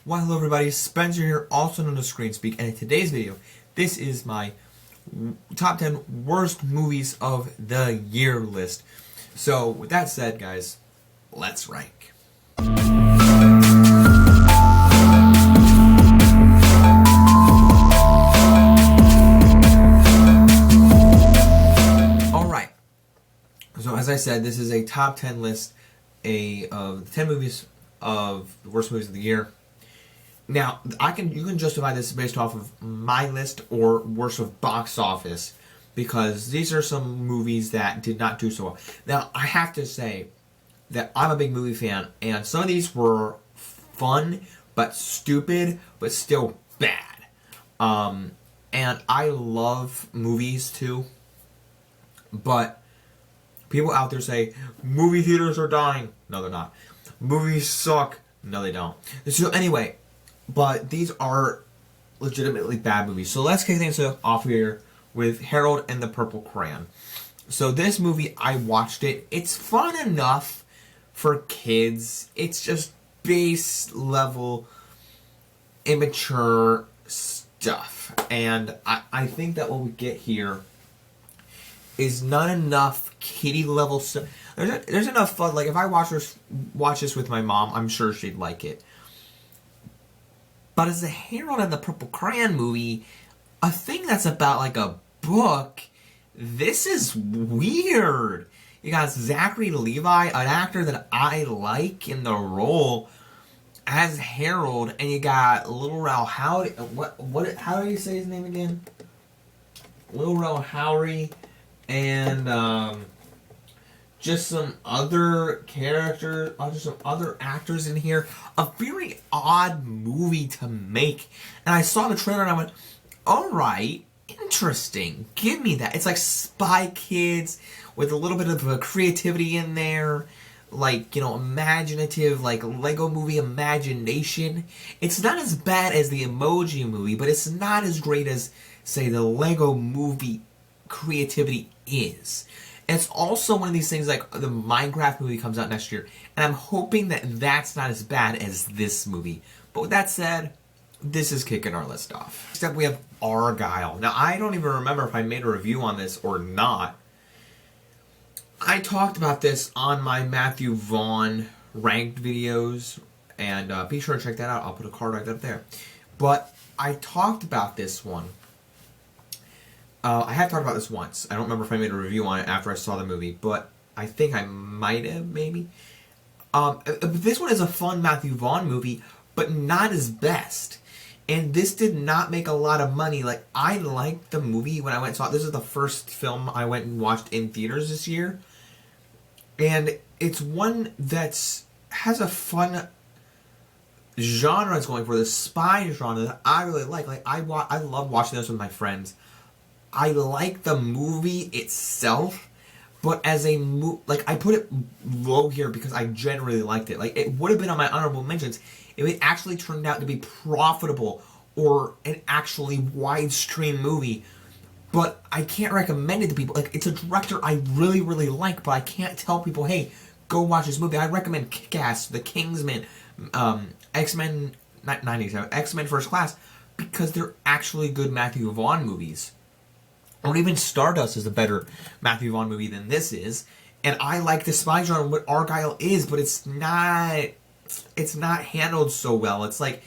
Well, hello everybody, Spencer here, also known as ScreenSpeak, and in today's video, this is my top 10 worst movies of the year list. So, with that said, guys, let's rank. Alright, so as I said, this is a top 10 list of the 10 movies of the worst movies of the year. Now, you can justify this based off of my list or worst of box office, because these are some movies that did not do so well. Now, I have to say that I'm a big movie fan, and some of these were fun, but stupid, but still bad. And I love movies too, but people out there say, movie theaters are dying. No, they're not. Movies suck. No, they don't. So anyway, but these are legitimately bad movies. So let's kick things off here with Harold and the Purple Crayon. So this movie, I watched it. It's fun enough for kids. It's just base level, immature stuff. And I think that what we get here is not enough kiddie level stuff. There's enough fun. Like, if I watch this with my mom, I'm sure she'd like it. But as a Harold and the Purple Crayon movie, a thing that's about like a book, this is weird. You got Zachary Levi, an actor that I like in the role as Harold, and you got Little Rel Howery. How do you say his name again? Little Rel Howery, and just some other characters, just some other actors in here. A very odd movie to make. And I saw the trailer and I went, alright, interesting. Give me that. It's like Spy Kids with a little bit of creativity in there. Like, you know, imaginative, like Lego Movie imagination. It's not as bad as the Emoji Movie, but it's not as great as, say, the Lego Movie creativity is. And it's also one of these things, like the Minecraft movie comes out next year, and I'm hoping that that's not as bad as this movie. But with that said, this is kicking our list off. Next up, we have Argylle. Now, I don't even remember if I made a review on this or not. I talked about this on my Matthew Vaughn ranked videos, and be sure to check that out. I'll put a card right up there. But I talked about this one. I have talked about this once. I don't remember if I made a review on it after I saw the movie, but I think I might have, maybe. This one is a fun Matthew Vaughn movie, but not his best. And this did not make a lot of money. Like, I liked the movie when I went and saw it. This is the first film I went and watched in theaters this year. And it's one that's has a fun genre it's going for, the spy genre that I really like. Like, I love watching this with my friends. I like the movie itself, but as a I put it low here because I generally liked it. Like, it would have been on my honorable mentions if it actually turned out to be profitable or an actually widescreen movie. But I can't recommend it to people. Like, it's a director I really, really like, but I can't tell people, hey, go watch this movie. I recommend Kick-Ass, The Kingsman, X-Men, not 97, X-Men First Class, because they're actually good Matthew Vaughn movies. Or even Stardust is a better Matthew Vaughn movie than this is. And I like the spy genre, what Argylle is, but it's not handled so well. It's like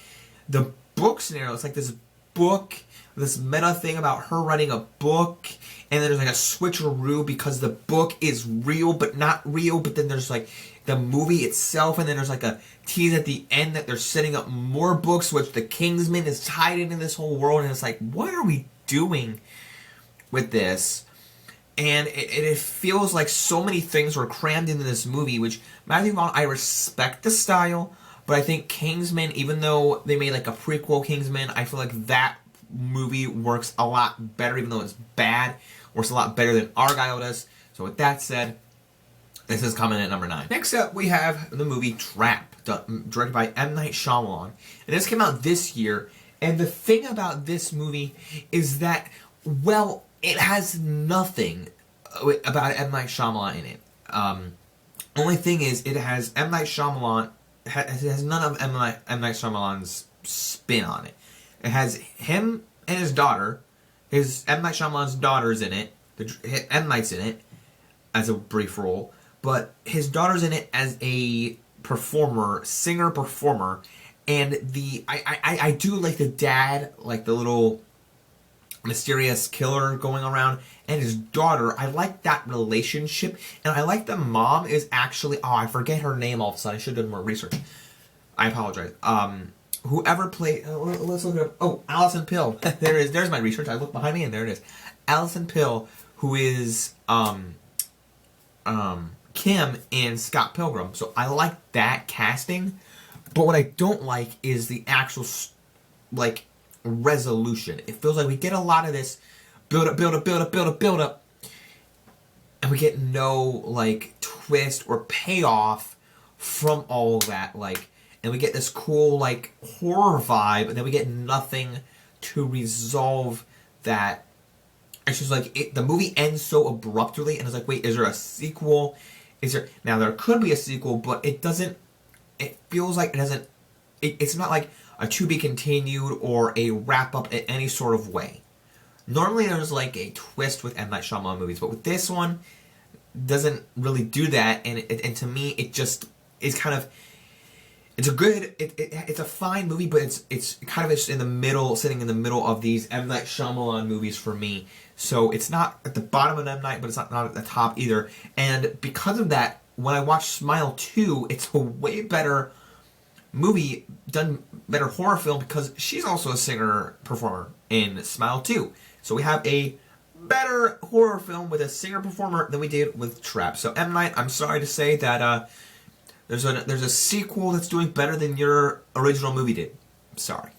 the book scenario. It's like this book, this meta thing about her writing a book, and then there's like a switcheroo because the book is real but not real, but then there's like the movie itself, and then there's like a tease at the end that they're setting up more books, which the Kingsman is tied into this whole world, and it's like, what are we doing with this? And it feels like so many things were crammed into this movie, which Matthew Vaughn, I respect the style, but I think Kingsman, even though they made like a prequel Kingsman, I feel like that movie works a lot better, even though it's bad, works a lot better than Argylle does. So with that said, this is coming at number 9. Next up, we have the movie Trap, directed by M. Night Shyamalan. And this came out this year, and the thing about this movie is that, well, it has nothing about M. Night Shyamalan in it. Only thing is, it has M. Night Shyamalan has none of M. Night Shyamalan's spin on it. It has him and his daughter. His M. Night Shyamalan's daughter's in it. M. Night's in it as a brief role, but his daughter's in it as a performer, singer-performer, and I do like the dad, like the little mysterious killer going around, and his daughter. I like that relationship, and I like the mom is actually, I forget her name all of a sudden. I should have done more research. I apologize. Whoever played, let's look it up. Oh, Alison Pill. There it is. There's my research. I look behind me, and there it is. Alison Pill, who is Kim in Scott Pilgrim. So I like that casting, but what I don't like is the actual like resolution. It feels like we get a lot of this build up, and we get no like twist or payoff from all that. Like, and we get this cool like horror vibe, and then we get nothing to resolve that. It's just like the movie ends so abruptly, and it's like, wait, is there a sequel? Is there now? There could be a sequel, but it doesn't. It feels like it doesn't. It's not like a to be continued or a wrap up in any sort of way. Normally, there's like a twist with M. Night Shyamalan movies, but with this one, doesn't really do that. And to me, it just is kind of. It's a good. It's a fine movie, but it's kind of just in the middle, sitting in the middle of these M. Night Shyamalan movies for me. So it's not at the bottom of M. Night, but it's not at the top either. And because of that, when I watch Smile 2, it's a way better movie, done better horror film, because she's also a singer-performer in Smile 2. So we have a better horror film with a singer-performer than we did with Trap. So M. Night, I'm sorry to say that there's a sequel that's doing better than your original movie did. I'm sorry.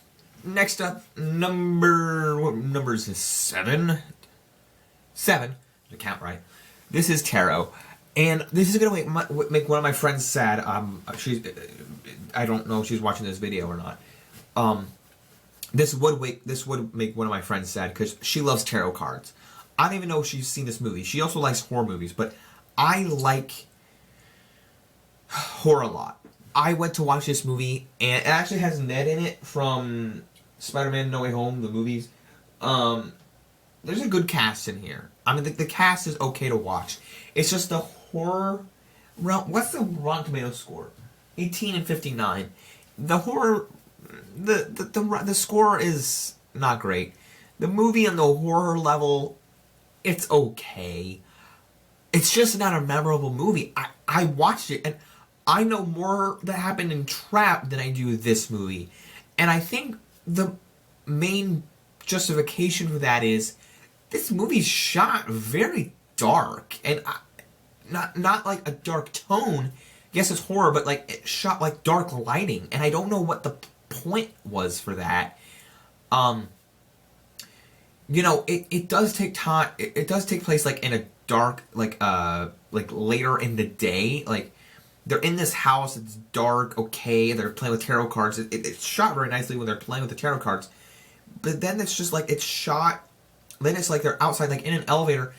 Next up, what number is this? 7? 7, to count right. This is Tarot, and this is gonna make one of my friends sad. I don't know if she's watching this video or not. This would make one of my friends sad because she loves tarot cards. I don't even know if she's seen this movie. She also likes horror movies, but I like horror a lot. I went to watch this movie, and it actually has Ned in it from Spider-Man No Way Home, the movies. There's a good cast in here. I mean, the cast is okay to watch. It's just the horror realm. What's the Rotten Tomatoes score? 18 and 59. The horror, the score is not great. The movie on the horror level, it's okay. It's just not a memorable movie. I watched it, and I know more that happened in Trap than I do this movie. And I think the main justification for that is this movie's shot very dark, and not like a dark tone. Yes, it's horror, but like it's shot like dark lighting, and I don't know what the point was for that. You know, it does take time. It does take place like in a dark, like later in the day. Like they're in this house. It's dark. Okay, they're playing with tarot cards. It's shot very nicely when they're playing with the tarot cards. But then it's just like it's shot. Then it's like they're outside, like in an elevator.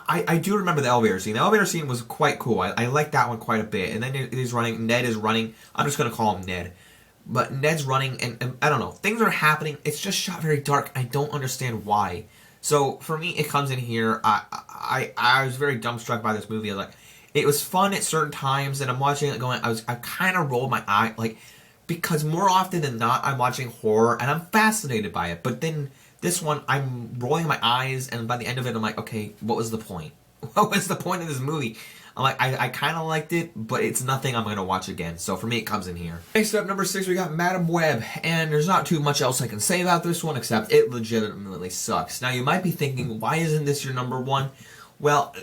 I do remember the elevator scene. The elevator scene was quite cool. I liked that one quite a bit. And then he's running. Ned is running. I'm just gonna call him Ned. But Ned's running, and I don't know. Things are happening. It's just shot very dark. I don't understand why. So for me, it comes in here. I was very dumbstruck by this movie. I was like, it was fun at certain times, and I'm watching it going. I kind of rolled my eye, like, because more often than not, I'm watching horror, and I'm fascinated by it. But then this one, I'm rolling my eyes, and by the end of it, I'm like, okay, what was the point? What was the point of this movie? I'm like, I kind of liked it, but it's nothing I'm going to watch again. So for me, it comes in here. Next up, number 6, we got Madame Web. And there's not too much else I can say about this one, except it legitimately sucks. Now, you might be thinking, why isn't this your number 1? Well,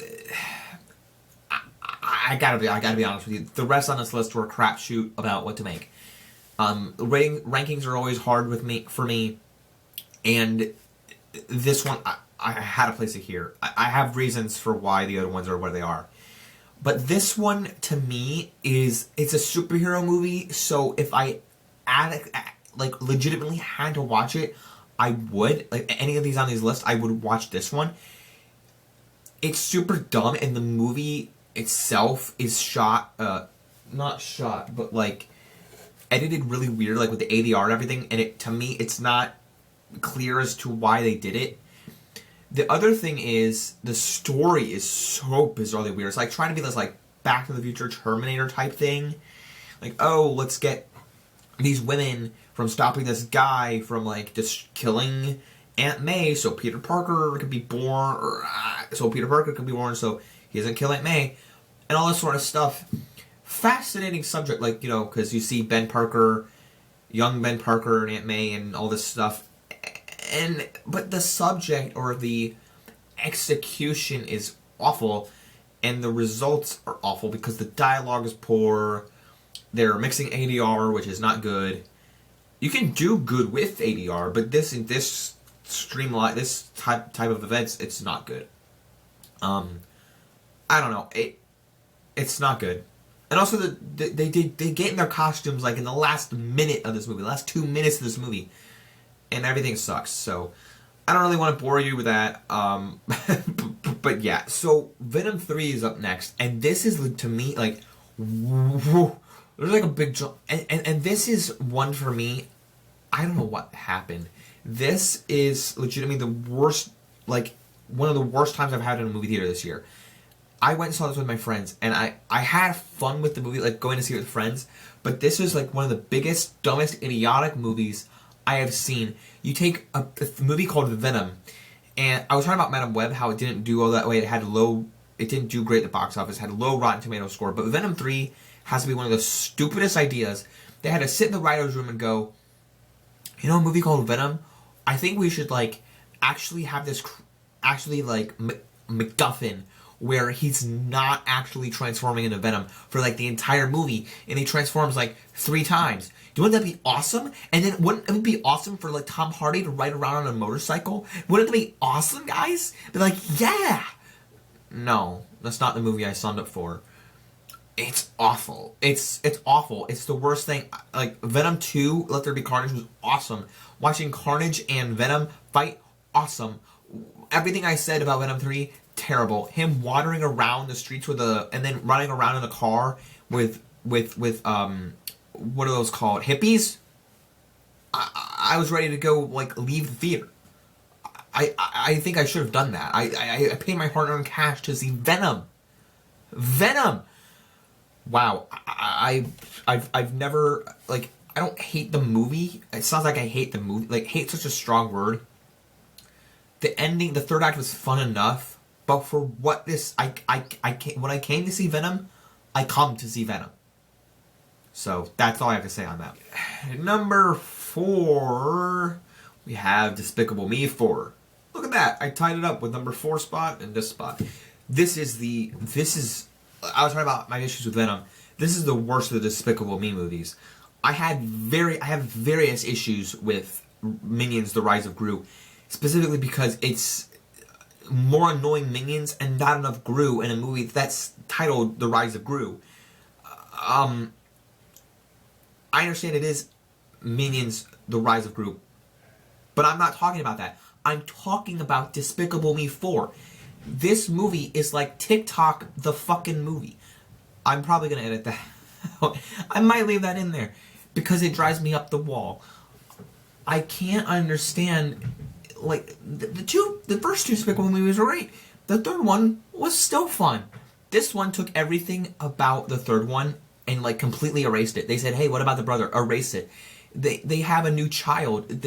I gotta be honest with you. The rest on this list were a crapshoot about what to make. Rankings are always hard for me. And this one, I had to place it here. I have reasons for why the other ones are where they are. But this one, to me, it's a superhero movie, so if I legitimately had to watch it, I would. Like, any of these on these lists, I would watch this one. It's super dumb, and the movie itself is shot, not shot, but, like, edited really weird, like with the ADR and everything, and to me, it's not clear as to why they did it. The other thing is, the story is so bizarrely weird. It's like trying to be this, like, Back to the Future Terminator type thing. Like, oh, let's get these women from stopping this guy from, like, just killing Aunt May so Peter Parker can be born, or so Peter Parker can be born so he doesn't kill Aunt May, and all this sort of stuff. Fascinating subject, like, you know, because you see Ben Parker, young Ben Parker and Aunt May and all this stuff. But the subject or the execution is awful, and the results are awful because the dialogue is poor. They're mixing ADR, which is not good. You can do good with ADR, but this streamline, this type of events, it's not good. I don't know. It's not good. And also, they get in their costumes like in the last minute of this movie, the last 2 minutes of this movie, and everything sucks. So I don't really want to bore you with that. But yeah. So Venom 3 is up next, and this is, to me, like, whoa, there's like a big jump, and this is one for me. I don't know what happened. This is legitimately the worst, like, one of the worst times I've had in a movie theater this year. I went and saw this with my friends, and I had fun with the movie, like, going to see it with friends, but this was, like, one of the biggest, dumbest, idiotic movies I have seen. You take a movie called Venom, and I was talking about Madame Web, how it didn't do all that way, it didn't do great at the box office, had low Rotten Tomatoes score, but Venom 3 has to be one of the stupidest ideas. They had to sit in the writer's room and go, you know, a movie called Venom? I think we should, like, actually have this, like, MacGuffin, where he's not actually transforming into Venom for, like, the entire movie, and he transforms, like, 3 times. Wouldn't that be awesome? And then wouldn't it be awesome for, like, Tom Hardy to ride around on a motorcycle? Wouldn't it be awesome, guys? Be like, yeah! No, that's not the movie I signed up for. It's awful. It's awful. It's the worst thing. Like, Venom 2, Let There Be Carnage, was awesome. Watching Carnage and Venom fight, awesome. Everything I said about Venom 3, terrible. Him wandering around the streets and then running around in a car with what are those called? Hippies? I was ready to go, like, leave the theater. I think I should have done that. I paid my hard-earned cash to see Venom. Venom! Wow. I've never, like, I don't hate the movie. It sounds like I hate the movie. Like, hate's such a strong word. The ending, the third act was fun enough, but for what this, when I came to see Venom, I come to see Venom. So, that's all I have to say on that. Number 4, we have Despicable Me 4. Look at that. I tied it up with number 4 spot and this spot. I was talking about my issues with Venom. This is the worst of the Despicable Me movies. I have various issues with Minions: The Rise of Gru, specifically because it's more annoying Minions and not enough Gru in a movie that's titled The Rise of Gru. I understand it is Minions: The Rise of Gru, but I'm not talking about that. I'm talking about Despicable Me 4. This movie is like TikTok the fucking movie. I'm probably going to edit that out. I might leave that in there because it drives me up the wall. I can't understand, like, the first 2 Despicable movies were great. The third one was still fun. This one took everything about the third one and, like, completely erased it. They said, hey, what about the brother? Erase it. They have a new child.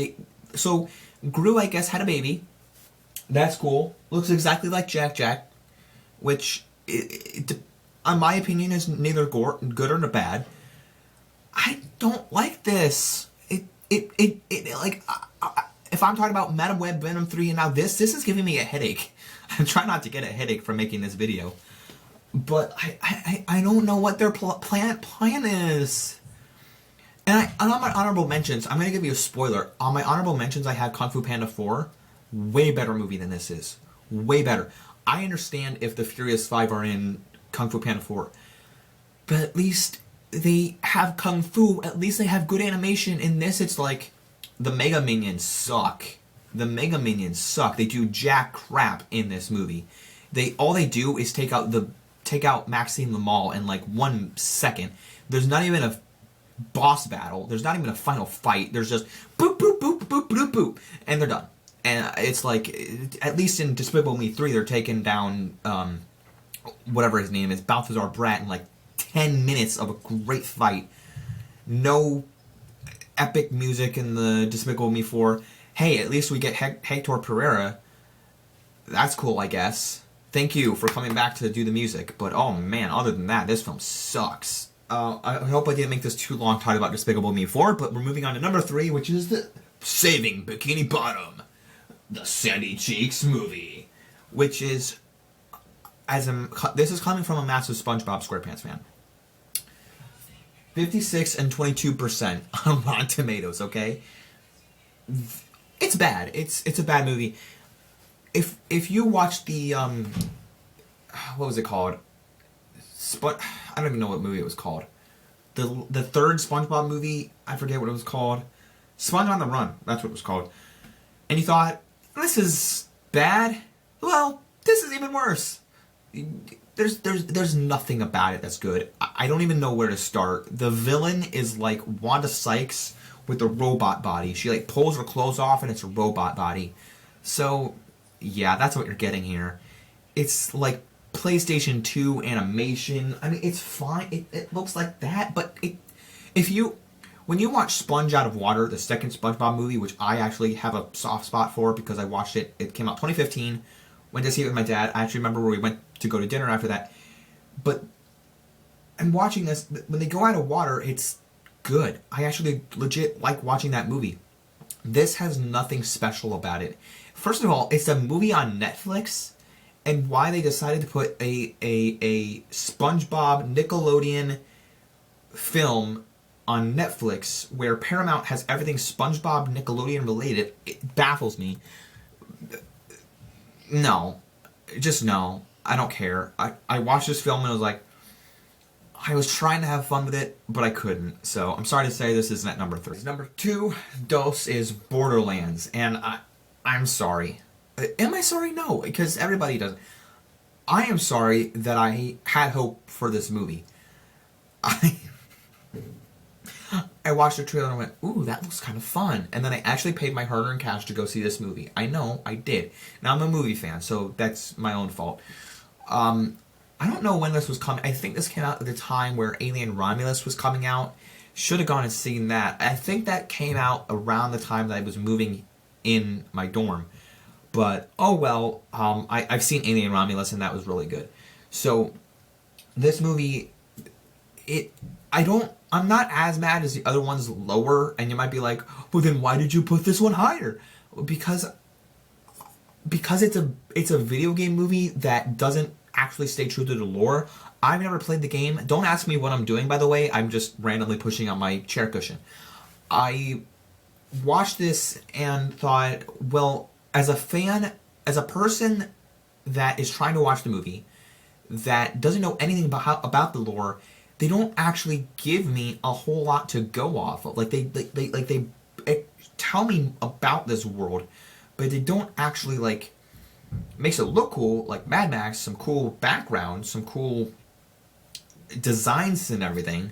So Gru, I guess, had a baby. That's cool. Looks exactly like Jack, which, in my opinion, is neither good or bad. I don't like this. Like, if I'm talking about Madame Web, Venom 3, and now this is giving me a headache. I'm trying not to get a headache from making this video. But I don't know what their plan is. And on my honorable mentions, I'm going to give you a spoiler. On my honorable mentions, I have Kung Fu Panda 4. Way better movie than this is. Way better. I understand if the Furious 5 are in Kung Fu Panda 4. But at least they have Kung Fu. At least they have good animation. In this, it's like, the Mega Minions suck. The Mega Minions suck. They do jack crap in this movie. All they do is take out Maxine the Mall in like 1 second. There's not even a boss battle. There's not even a final fight. There's just boop, boop, boop, boop, boop, boop, and they're done. And it's like, at least in Despicable Me 3, they're taking down, whatever his name is, Balthazar Brat, in like 10 minutes of a great fight. No epic music in the Despicable Me 4. Hey, at least we get Hector Pereira. That's cool, I guess. Thank you for coming back to do the music. But, oh man, other than that, this film sucks. I hope I didn't make this too long talking about Despicable Me 4, but we're moving on to number 3, which is the Saving Bikini Bottom, the Sandy Cheeks movie, which is, this is coming from a massive SpongeBob SquarePants fan. 56 and 22% on Rotten Tomatoes, okay? It's bad. It's a bad movie. If you watch the, what was it called? I don't even know what movie it was called. The third SpongeBob movie, I forget what it was called. Sponge on the Run, that's what it was called. And you thought, this is bad? Well, this is even worse. There's nothing about it that's good. I don't even know where to start. The villain is like Wanda Sykes with a robot body. She like pulls her clothes off and it's a robot body. So, yeah, that's what you're getting here. It's like PlayStation 2 animation. I mean, it's fine. It looks like that, but when you watch Sponge Out of Water, the second SpongeBob movie, which I actually have a soft spot for because I watched it. It came out 2015. Went to see it with my dad. I actually remember where we went to go to dinner after that. But I'm watching this. When they go out of water, it's good. I actually legit like watching that movie. This has nothing special about it. First of all, it's a movie on Netflix. And why they decided to put a SpongeBob Nickelodeon film on Netflix where Paramount has everything SpongeBob Nickelodeon related, it baffles me. No. Just no. I don't care. I watched this film and I was like, I was trying to have fun with it, but I couldn't. So I'm sorry to say this isn't at number 3. Number 2, Dos, is Borderlands. And I'm sorry. Am I sorry? No, because everybody does. I am sorry that I had hope for this movie. I watched the trailer and went, ooh, that looks kind of fun. And then I actually paid my hard-earned cash to go see this movie. I know, I did. Now, I'm a movie fan, so that's my own fault. I don't know when this was coming. I think this came out at the time where Alien Romulus was coming out. Should have gone and seen that. I think that came out around the time that I was moving in my dorm. But, oh well, I've seen Alien Romulus and that was really good. So, this movie, I'm not as mad as the other ones lower, and you might be like, well then why did you put this one higher? Because it's a video game movie that doesn't actually stay true to the lore. I've never played the game. Don't ask me what I'm doing, by the way. I'm just randomly pushing on my chair cushion. I watched this and thought, well, as a fan, as a person that is trying to watch the movie, that doesn't know anything about the lore, they don't actually give me a whole lot to go off of. Like they tell me about this world, but they don't actually like makes it look cool, like Mad Max, some cool background, some cool designs and everything.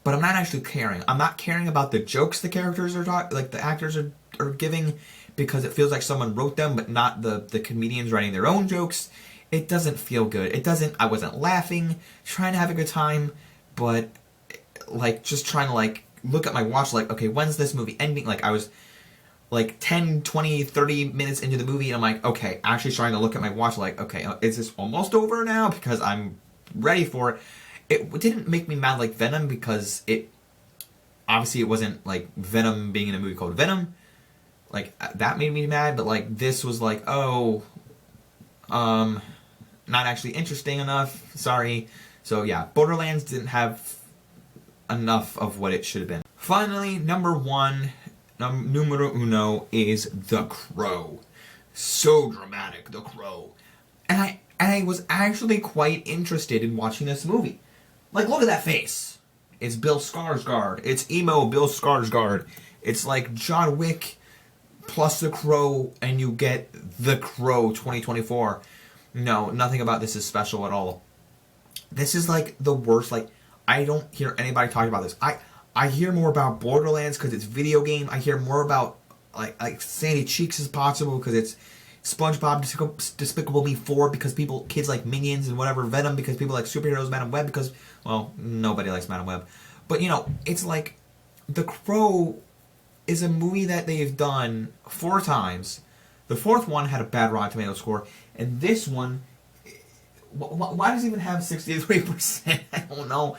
But I'm not actually caring. I'm not caring about the jokes the characters are the actors are giving, because it feels like someone wrote them, but not the comedians writing their own jokes. It doesn't feel good. I wasn't laughing, trying to have a good time, but like just trying to like look at my watch like, okay, when's this movie ending? Like I was like 10, 20, 30 minutes into the movie and I'm like, okay, actually trying to look at my watch like, okay, is this almost over now? Because I'm ready for it. It didn't make me mad like Venom, because it wasn't like Venom being in a movie called Venom. Like, that made me mad, but like this was like, oh, not actually interesting enough. Sorry. So yeah, Borderlands didn't have enough of what it should have been. Finally, number 1, numero uno, is The Crow. So dramatic, The Crow. And I was actually quite interested in watching this movie. Like, look at that face. It's Bill Skarsgård. It's emo Bill Skarsgård. It's like John Wick plus The Crow, and you get The Crow 2024. No, nothing about this is special at all. This is like the worst. Like, I don't hear anybody talking about this. I hear more about Borderlands because it's video game. I hear more about like Sandy Cheeks is possible because it's SpongeBob Despicable Me 4 because kids like Minions and whatever, Venom because people like superheroes, Madam Web because, well, nobody likes Madam Web. But, you know, it's like The Crow is a movie that they've done 4 times. The 4th one had a bad Rotten Tomato score, and this one, why does it even have 63%? I don't know.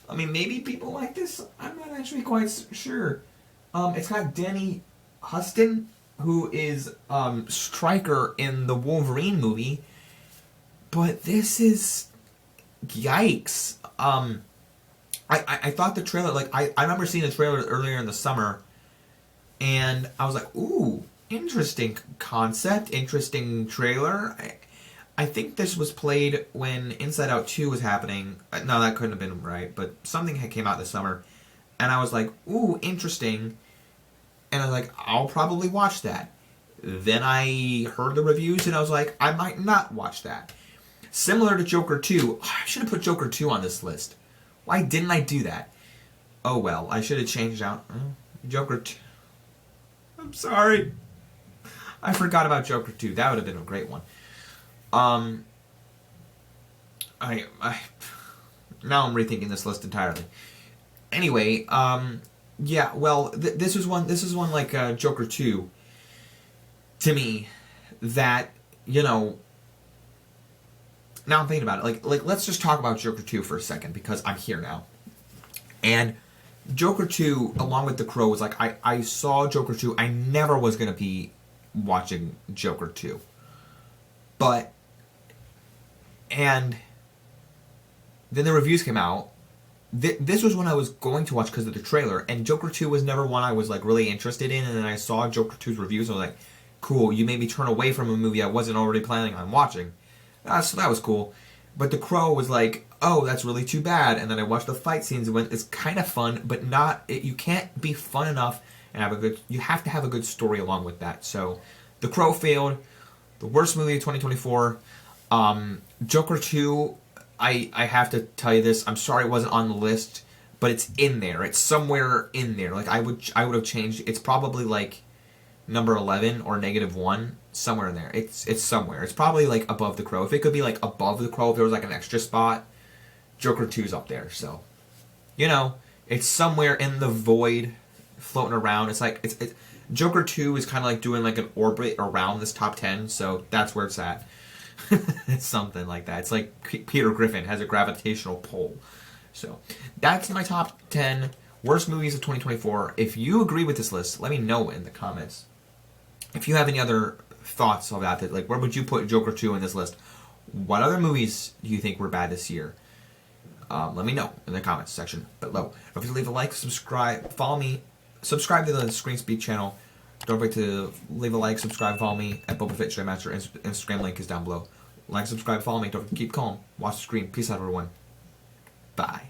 I mean, maybe people like this. I'm not actually quite sure. It's got Danny Huston, who is Stryker in the Wolverine movie. But this is... yikes. I thought the trailer... Like, I remember seeing the trailer earlier in the summer, and I was like, ooh, interesting concept, interesting trailer. I think this was played when Inside Out 2 was happening. No, that couldn't have been right, but something had came out this summer. And I was like, ooh, interesting. And I was like, I'll probably watch that. Then I heard the reviews and I was like, I might not watch that. Similar to Joker 2. I should have put Joker 2 on this list. Why didn't I do that? Oh well, I should have changed out Joker 2. I'm sorry. I forgot about Joker 2. That would have been a great one. I now I'm rethinking this list entirely. Anyway, yeah, well, this is one like Joker 2 to me that, you know, now I'm thinking about it. Like let's just talk about Joker 2 for a second because I'm here now. And Joker 2, along with The Crow, was like, I saw Joker 2. I never was going to be watching Joker 2. And then the reviews came out. This was one I was going to watch because of the trailer, and Joker 2 was never one I was like really interested in, and then I saw Joker 2's reviews, and I was like, cool, you made me turn away from a movie I wasn't already planning on watching. So that was cool. But The Crow was like, oh, that's really too bad, and then I watched the fight scenes and went, it's kind of fun, but you can't be fun enough and you have to have a good story along with that. So The Crow failed. The worst movie of 2024. Joker 2, I have to tell you this. I'm sorry it wasn't on the list, but it's in there. It's somewhere in there. Like I would have changed. It's probably like number 11 or -1, somewhere in there. It's somewhere. It's probably like above The Crow. If it could be like above The Crow, if there was like an extra spot, Joker 2's up there. So, you know, it's somewhere in the void, floating around. It's like it's Joker 2 is kind of like doing like an orbit around this top 10. So that's where it's at. It's something like that. It's like Peter Griffin has a gravitational pull. So that's my top 10 worst movies of 2024. If you agree with this list, let me know in the comments. If you have any other thoughts about it, like where would you put Joker 2 in this list? What other movies do you think were bad this year? Let me know in the comments section below. Don't forget to leave a like, subscribe, follow me, subscribe to the Screen Speak channel. Don't forget to leave a like, subscribe, follow me at Boba Fett Jedi Master. Instagram link is down below. Like, subscribe, follow me. Don't forget to keep calm. Watch the screen. Peace out, everyone. Bye.